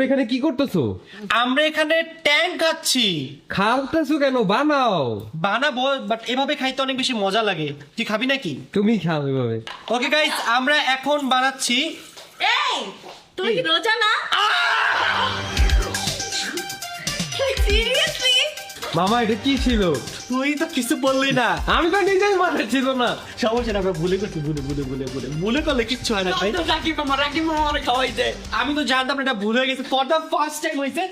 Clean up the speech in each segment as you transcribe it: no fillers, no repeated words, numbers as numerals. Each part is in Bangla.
এখানে কি করতেছো? আমরা এখানে ট্যাঙ্ক খাচ্ছি। খাওতেছো কেন? বানাও। বানাবো, বাট এভাবে খাইতে অনেক বেশি মজা লাগে। তুই খাবি নাকি? তুমি খাও এভাবে। ওকে গাইস, আমরা এখন বানাচ্ছি। এই তুই কি রোজা না? সিরিয়াসলি? মামা এটা কি ছিল? তুই তো কিছু বললি না। আমি তো নিজেই মাথায় ছিল না। সমস্যা না, আমরা ভুলে করছি। ভুলে করলে কিচ্ছু হয় না ভাই। রাকিব মামা খাওয়াই দে। আমি তো জানতাম না, এটা ভুল হয়ে গেছে। ফর দ্য ফার্স্ট টাইম হয়েছে।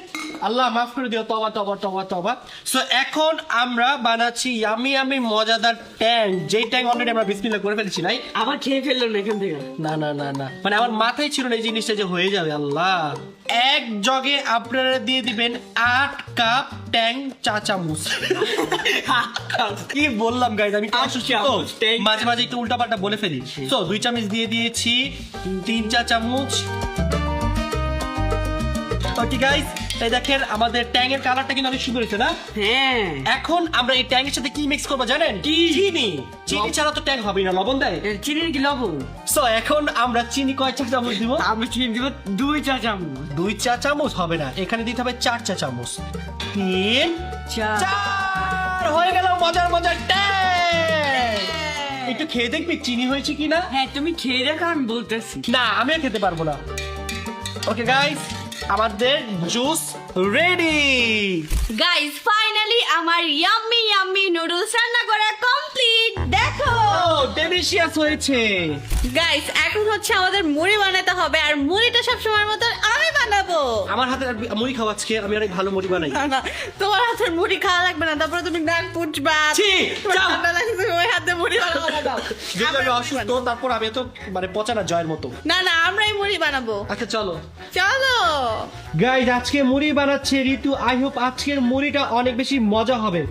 আল্লাহ মাফ করে দিও। তবা তবা তবা তবা। সো এখন আমরা বানাচ্ছি ইয়ামি ইয়ামি মজাদার ট্যাঙ্ক, যেই ট্যাঙ্ক অলরেডি আমরা বিসমিল্লাহ করে ফেলেছি। নাই আবার খেয়ে ফেললো না এখান থেকে। না না না না, মানে আমার মাথায় ছিল না এই জিনিসটা যে হয়ে যাবে। আল্লাহ, এক জগে আপনারা দিয়ে দিবেন 8 কাপ ট্যাং চা চামচ। কি বললাম গাইজ, আমি একটু অসুস্থ তো, মাঝে মাঝে একটু উল্টাপাল্টা বলে ফেলি। সো 2 চামচ দিয়ে দিয়েছি, 3 চা চামচ। ওকে গাইজ, এই দেখেন আমাদের ট্যাঙ্গের কালারটা কিন্তু অনেক সুন্দর হয়েছে না? হ্যাঁ। এখন আমরা এই ট্যাঙ্গের সাথে কি মিক্স করবো জানেন? চিনি। চিনি ছাড়া তো ট্যাঙ্ক হবে না, লবণ দেয়। চিনির কি লবণ? সো এখন আমরা চিনি কয় চা চামচ দিব? আমি চিনি দিব 2 চা চামচ। 2 চা চামচ হবে না, এখানে দিতে হবে 4 চা চামচ। 3 4 হয়ে গেল মজার মজার ট্যাঙ্ক। একটু খেয়ে দেখবি চিনি হয়েছে কিনা? হ্যাঁ তুমি খেয়ে দেখো, আমি বলতেছি। না, আমিও খেতে পারবো না। ওকে গাইস, আমাদের জুস রেডি। গাইস ফাইনালি আমার ইয়াম্মি ইয়াম্মি নুডলস রান্না করা কমপ্লিট। দেখো ও ডেলিশিয়াস হয়েছে। গাইস, এখন হচ্ছে আমাদের মুড়ি বানাতে হবে, আর মুড়িটা সব সময়ের মতো আমি বানাবো। আমার হাতে মুড়ি খাওয়া আজকে, আমি অনেক ভালো মুড়ি বানাই। না না, তোমার হাতের মুড়ি খাওয়া লাগবে না, তারপরে তুমি নাক পুচবা। ছি, তোমার যাও। ঠান্ডা লাগছে, তুমি ওই হাতে মুড়ি বানাবো না, দাও। যেহেতু আমি অসুস্থ, তারপর আমি তো মানে পচা না, জয়ের মতো। না না, আমরাই মুড়ি বানাবো। আচ্ছা চলো। চলো গাইজ, আজকে মুড়ি বানাচ্ছে ঋতু। আই হোপ আজকের মুড়িটা অনেক বেশি মজা হবে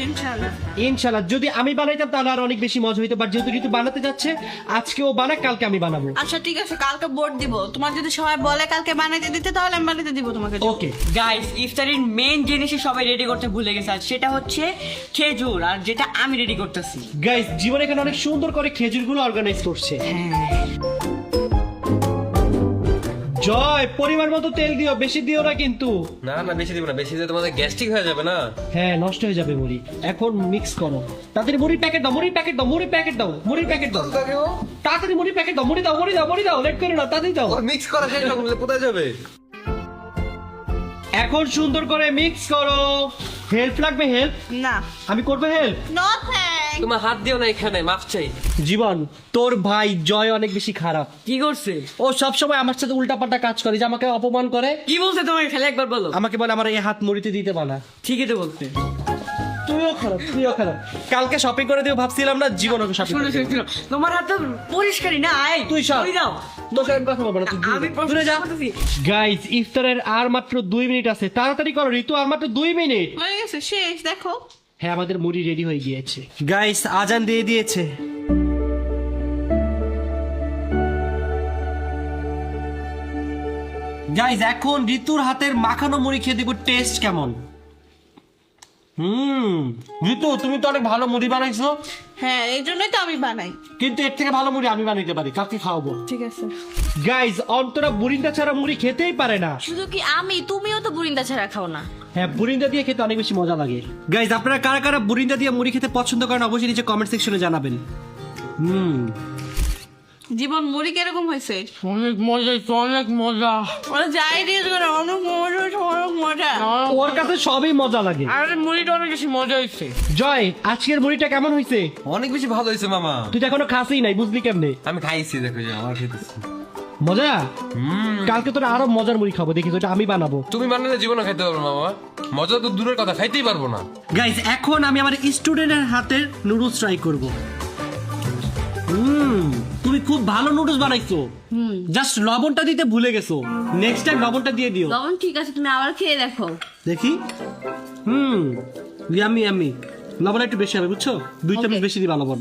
ইনশাআল্লাহ। ইনশাআল্লাহ। যদি আমি বানাইতাম তাহলে আর অনেক বেশি মজা হইতো, বাট যেহেতু ঋতু বানাতে যাচ্ছে, আজকে ও বানাক, কালকে আমি বানাবো। আচ্ছা ঠিক আছে, কালকে বোর্ড দিব। তোমার যদি সবাই বলে কালকে বানাইতে দিতে, তাহলে আমি বানাইতে দিব তোমাকে। ওকে গাইস, ইফতারির মেইন জিনিসই সবাই রেডি করতে ভুলে গেছে, আর সেটা হচ্ছে খেজুর, আর যেটা আমি রেডি করতেছি। গাইজ, জীবন এখানে অনেক সুন্দর করে খেজুরগুলো অর্গানাইজ করছে। জয়, পরিমাণ মতো তেল দিও, বেশি দিও না কিন্তু। না না, বেশি দিব না, বেশি দিলে তোমাদের গ্যাস্ট্রিক হয়ে যাবে না। হ্যাঁ, নষ্ট হয়ে যাবে মুড়ি। এখন মিক্স করো তাড়াতাড়ি। মুড়ির প্যাকেট দাও, মুড়ির প্যাকেট দাও, মুড়ির প্যাকেট দাও, মুড়ির প্যাকেট দাও, তাড়াতাড়ি মুড়ির প্যাকেট দাও। মুড়ি দাও, মুড়ি দাও, মুড়ি দাও, লেট করো না, তাড়াতাড়ি দাও। মিক্স করা শেষ না করলে কোথায় যাবে? এখন সুন্দর করে মিক্স করো। হেল্প লাগবে? হেল্প না, আমি করবো হেল্প। No thanks. তোমার হাত দিও না এখানে, মাফ চাই। জীবন, তোর ভাই জয় অনেক বেশি খারাপ। কি করছে? ও সব সময় আমার সাথে উল্টাপাল্টা কাজ করে, যে আমাকে অপমান করে। কি বলছে তোমাকে? খালি একবার বলো। আমাকে বলে আমার এই হাত মুড়িতে দিতে পানা। ঠিকই তো বলছে। তুইও খারাপ, তুইও খারাপ। কালকে শপিং করে দিও ভাবছিলাম না, জীবন ওকে শপিং শুনো শুনো, তোমার হাত তো পরিষ্কারই না। এই তুই সব তুই দাও। তোর সাথে কথা বলবো না, তুই আমি দূরে যা। করতেছি। গাইস, ইফতারের আর মাত্র 2 মিনিট আছে, তাড়াতাড়ি করো ঋতু, আর মাত্র 2 মিনিট। হয়ে গেছে, শেষ। দেখো হ্যাঁ, আমাদের মুড়ি রেডি হয়ে গিয়েছে। গাইস, আজান দিয়ে দিয়েছে। গাইস, এখন ঋতুর হাতের মাখানো মুড়ি খেয়ে দেখবো টেস্ট কেমন। ঋতু, তুমি তো অনেক ভালো মুড়ি বানাইছো, হ্যাঁ, এই জন্যই তো আমি বানাই। কিন্তু এর থেকে ভালো মুড়ি আমি বানাইতে পারি, কাকে খাওয়াবো? ঠিক আছে। গাইস, অন্তরা বুরিন্দা ছাড়া মুড়ি খেতেই পারে না। শুধু কি আমি, তুমিও তো বুরিন্দা ছাড়া খাও না। হ্যাঁ, বুরিন্দা দিয়ে খেতে অনেক বেশি মজা লাগে। গাইস, আপনারা কারা কারা বুরিন্দা দিয়ে মুড়ি খেতে পছন্দ করেন অবশ্যই নিচে কমেন্ট সেকশনে জানাবেন। জীবন, মুড়ি কিরকম হয়েছে? অনেক মজা, অনেক মজা। ওরা যাই দিয়ে করে অনেক মজা, অনেক মজা। ওর কাছে সবই মজা লাগে। আর মুড়িটা অনেক বেশি মজা হয়েছে। জয়, আজকের মুড়িটা কেমন হয়েছে? অনেক বেশি ভালো হয়েছে মামা। তুই তো এখনো খাসই নাই, বুঝলি কেমনে? আমি খাইছি, দেখো যে আমার খেতেছি। মজা? কালকে তোরা আরো মজার মুড়ি খাবো, দেখিস, ওটা আমি বানাবো। তুমি বানালে জীবনে খাইতে পারবো না মামা, মজা তো দূরের কথা, খাইতেই পারবো না। গাইস, এখন আমি আমার স্টুডেন্টের হাতের নুডলস ট্রাই করব। তুমি খুব ভালো নুডলস বানাইছো, জাস্ট লবণটা দিতে ভুলে গেছো। নেক্সট টাইম লবণটা দিয়ে দিও। লবণ ঠিক আছে, তুমি আবার খেয়ে দেখো। দেখি। Yummy yummy. লবণ একটু বেশি হবে, বুঝছো? 2 চামচ Okay. বেশি দিবা লবণ।